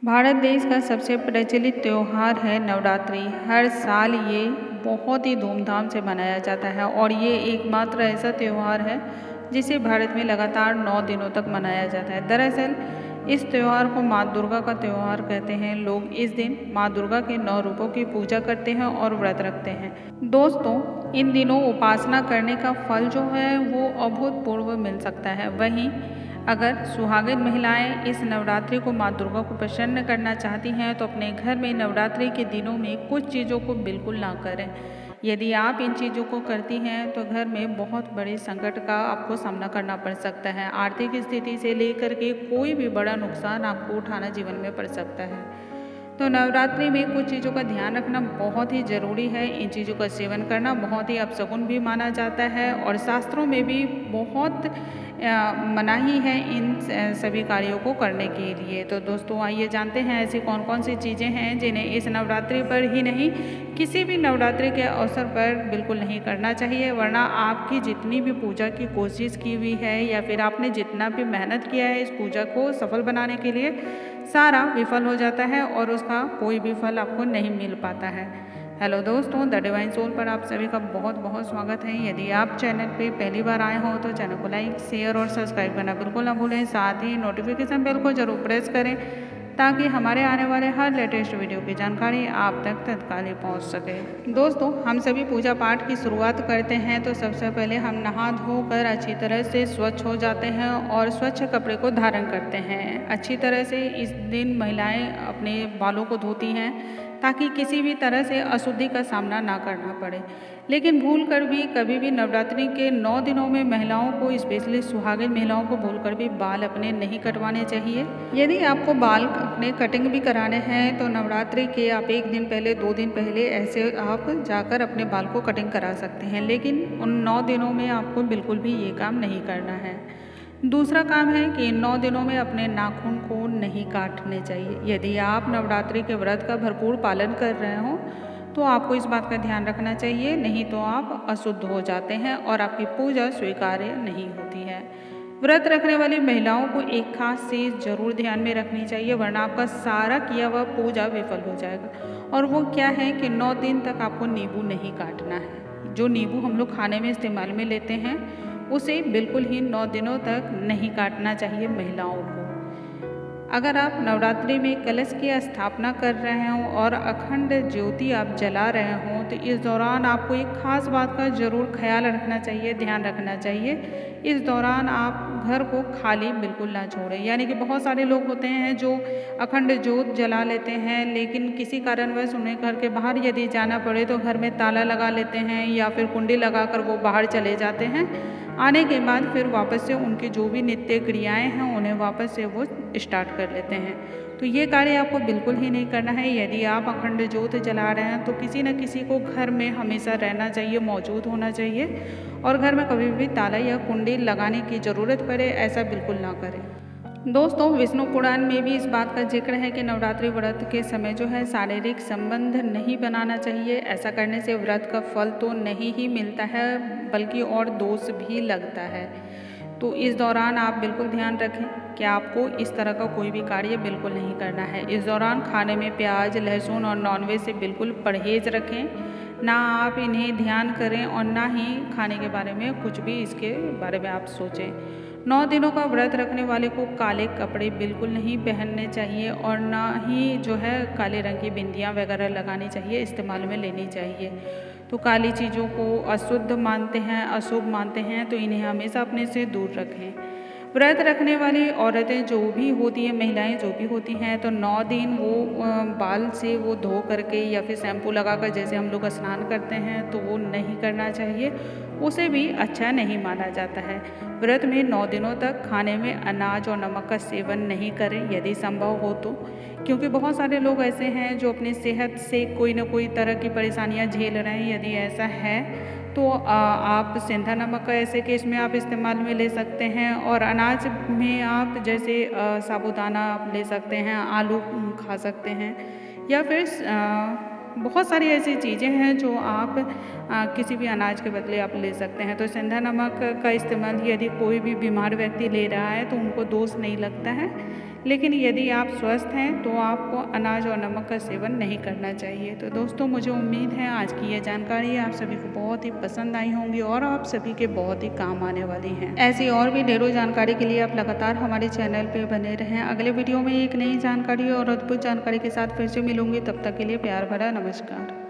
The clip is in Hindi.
भारत देश का सबसे प्रचलित त्यौहार है नवरात्रि। हर साल ये बहुत ही धूमधाम से मनाया जाता है और ये एकमात्र ऐसा त्यौहार है जिसे भारत में लगातार 9 दिनों तक मनाया जाता है। दरअसल इस त्यौहार को माँ दुर्गा का त्यौहार कहते हैं। लोग इस दिन माँ दुर्गा के 9 रूपों की पूजा करते हैं और व्रत रखते हैं। दोस्तों, इन दिनों उपासना करने का फल जो है वो अभूतपूर्व मिल सकता है। वहीं अगर सुहागिन महिलाएं इस नवरात्रि को माँ दुर्गा को प्रसन्न करना चाहती हैं तो अपने घर में नवरात्रि के दिनों में कुछ चीज़ों को बिल्कुल ना करें। यदि आप इन चीज़ों को करती हैं तो घर में बहुत बड़े संकट का आपको सामना करना पड़ सकता है। आर्थिक स्थिति से लेकर के कोई भी बड़ा नुकसान आपको उठाना जीवन में पड़ सकता है। तो नवरात्रि में कुछ चीज़ों का ध्यान रखना बहुत ही ज़रूरी है। इन चीज़ों का सेवन करना बहुत ही अपशगुन भी माना जाता है और शास्त्रों में भी बहुत मनाही है इन सभी कार्यों को करने के लिए। तो दोस्तों, आइए जानते हैं ऐसी कौन कौन सी चीज़ें हैं जिन्हें इस नवरात्रि पर ही नहीं किसी भी नवरात्रि के अवसर पर बिल्कुल नहीं करना चाहिए, वरना आपकी जितनी भी पूजा की कोशिश की हुई है या फिर आपने जितना भी मेहनत किया है इस पूजा को सफल बनाने के लिए, सारा विफल हो जाता है और उसका कोई भी फल आपको नहीं मिल पाता है। हेलो दोस्तों, द डिवाइन सोल पर आप सभी का बहुत बहुत स्वागत है। यदि आप चैनल पे पहली बार आए हो तो चैनल को लाइक, शेयर और सब्सक्राइब करना बिल्कुल ना भूलें। साथ ही नोटिफिकेशन बेल को जरूर प्रेस करें ताकि हमारे आने वाले हर लेटेस्ट वीडियो की जानकारी आप तक तत्काल ही पहुँच सके। दोस्तों, हम सभी पूजा पाठ की शुरुआत करते हैं तो सबसे पहले हम नहा धोकर अच्छी तरह से स्वच्छ हो जाते हैं और स्वच्छ कपड़े को धारण करते हैं। अच्छी तरह से इस दिन महिलाएं अपने बालों को धोती हैं ताकि किसी भी तरह से अशुद्धि का सामना ना करना पड़े। लेकिन भूल कर भी कभी भी नवरात्रि के 9 दिनों में महिलाओं को, स्पेशली सुहागिन महिलाओं को भूल कर भी बाल अपने नहीं कटवाने चाहिए। यदि आपको बाल अपने कटिंग भी कराने हैं तो नवरात्रि के आप 1 दिन पहले, 2 दिन पहले ऐसे आप जाकर अपने बाल को कटिंग करा सकते हैं। लेकिन उन 9 दिनों में आपको बिल्कुल भी ये काम नहीं करना है। दूसरा काम है कि इन 9 दिनों में अपने नाखून को नहीं काटने चाहिए। यदि आप नवरात्रि के व्रत का भरपूर पालन कर रहे हो तो आपको इस बात का ध्यान रखना चाहिए, नहीं तो आप अशुद्ध हो जाते हैं और आपकी पूजा स्वीकार्य नहीं होती है। व्रत रखने वाली महिलाओं को एक खास चीज़ जरूर ध्यान में रखनी चाहिए, वरना आपका सारा किया हुआ पूजा विफल हो जाएगा। और वो क्या है कि 9 दिन तक आपको नींबू नहीं काटना है। जो नींबू हम लोग खाने में इस्तेमाल में लेते हैं उसे बिल्कुल ही 9 दिनों तक नहीं काटना चाहिए महिलाओं को। अगर आप नवरात्रि में कलश की स्थापना कर रहे हों और अखंड ज्योति आप जला रहे हों तो इस दौरान आपको एक खास बात का ज़रूर ख्याल रखना चाहिए, ध्यान रखना चाहिए। इस दौरान आप घर को खाली बिल्कुल ना छोड़ें। यानी कि बहुत सारे लोग होते हैं जो अखंड ज्योत जला लेते हैं, लेकिन किसी कारणवश उन्हें घर के बाहर यदि जाना पड़े तो घर में ताला लगा लेते हैं या फिर कुंडी लगाकर वो बाहर चले जाते हैं। आने के बाद फिर वापस से उनकी जो भी नित्य क्रियाएं हैं उन्हें वापस से वो स्टार्ट कर लेते हैं। तो ये कार्य आपको बिल्कुल ही नहीं करना है। यदि आप अखंड ज्योत जला रहे हैं तो किसी न किसी को घर में हमेशा रहना चाहिए, मौजूद होना चाहिए और घर में कभी भी ताला या कुंडी लगाने की ज़रूरत पड़े ऐसा बिल्कुल ना करें। दोस्तों, विष्णु पुराण में भी इस बात का जिक्र है कि नवरात्रि व्रत के समय जो है शारीरिक संबंध नहीं बनाना चाहिए। ऐसा करने से व्रत का फल तो नहीं ही मिलता है बल्कि और दोष भी लगता है। तो इस दौरान आप बिल्कुल ध्यान रखें कि आपको इस तरह का कोई भी कार्य बिल्कुल नहीं करना है। इस दौरान खाने में प्याज, लहसुन और नॉनवेज से बिल्कुल परहेज रखें। ना आप इन्हें ध्यान करें और ना ही खाने के बारे में कुछ भी इसके बारे में आप सोचें। 9 दिनों का व्रत रखने वाले को काले कपड़े बिल्कुल नहीं पहनने चाहिए और ना ही जो है काले रंग की बिंदियाँ वगैरह लगानी चाहिए, इस्तेमाल में लेनी चाहिए। तो काली चीज़ों को अशुद्ध मानते हैं, अशुभ मानते हैं, तो इन्हें हमेशा अपने से दूर रखें। व्रत रखने वाली औरतें जो भी होती हैं, महिलाएं जो भी होती हैं, तो 9 दिन वो बाल से वो धो करके या फिर शैम्पू लगाकर जैसे हम लोग स्नान करते हैं तो वो नहीं करना चाहिए, उसे भी अच्छा नहीं माना जाता है। व्रत में 9 दिनों तक खाने में अनाज और नमक का सेवन नहीं करें यदि संभव हो तो, क्योंकि बहुत सारे लोग ऐसे हैं जो अपनी सेहत से कोई ना कोई तरह की परेशानियां झेल रहे हैं। यदि ऐसा है तो आप सेंधा नमक का ऐसे केस में आप इस्तेमाल में ले सकते हैं और अनाज में आप जैसे साबूदाना आप ले सकते हैं, आलू खा सकते हैं या फिर बहुत सारी ऐसी चीज़ें हैं जो आप किसी भी अनाज के बदले आप ले सकते हैं। तो सेंधा नमक का इस्तेमाल यदि कोई भी बीमार व्यक्ति ले रहा है तो उनको दोष नहीं लगता है, लेकिन यदि आप स्वस्थ हैं तो आपको अनाज और नमक का सेवन नहीं करना चाहिए। तो दोस्तों, मुझे उम्मीद है आज की यह जानकारी आप सभी को बहुत ही पसंद आई होंगी और आप सभी के बहुत ही काम आने वाली हैं। ऐसी और भी ढेरों जानकारी के लिए आप लगातार हमारे चैनल पे बने रहें। अगले वीडियो में एक नई जानकारी और अद्भुत जानकारी के साथ फिर से मिलूंगी। तब तक के लिए प्यार भरा नमस्कार।